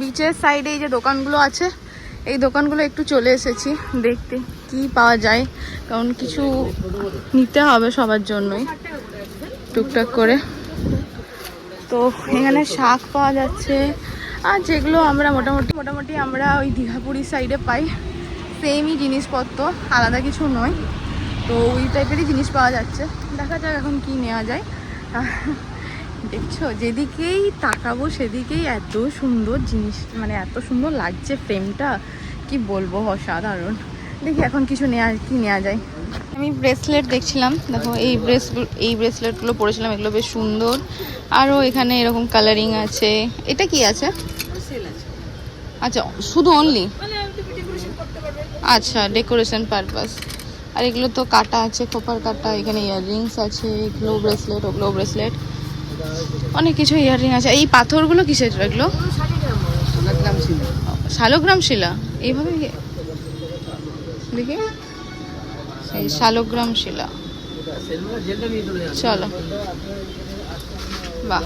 বিচের সাইডে এই যে দোকানগুলো আছে, এই দোকানগুলো একটু চলে এসেছি দেখতে কি পাওয়া যায়, কারণ কিছু নিতে হবে সবার জন্যই টুকটাক করে। তো এখানে শাক পাওয়া যাচ্ছে, আর যেগুলো আমরা মোটামুটি আমরা ওই দীঘাপুরী সাইডে পাই সেমই জিনিসপত্র, আলাদা কিছু নয়। তো ওই টাইপেরই জিনিস পাওয়া যাচ্ছে, দেখা যাক এখন কি নেওয়া যায়। দেখছো যেদিকেই তাকাবো সেদিকেই এত সুন্দর জিনিস, মানে এত সুন্দর লাগছে ফ্রেমটা, কি বলবো, অসাধারণ। দেখি এখন কিছু নেওয়া যায়। আমি ব্রেসলেট দেখছিলাম, দেখো এই ব্রেসলেটগুলো পরেছিলাম, এগুলো বেশ সুন্দর। আরও এখানে এরকম কালারিং আছে। এটা কি আছে? আচ্ছা, শুধু অনলি, আচ্ছা ডেকোরেশন পারপাস। আর এগুলো তো কাটা আছে, খোপার কাটা। এখানে ইয়াররিংস আছে, এগুলো ব্রেসলেট, ওগুলো ব্রেসলেট, অনেক কিছু ইয়াররিং আছে। এই পাথরগুলো কিসের এগুলো? শালগ্রাম শিলা। এইভাবে দেখি, এই শালগ্রাম শিলা। চলো, বাহ।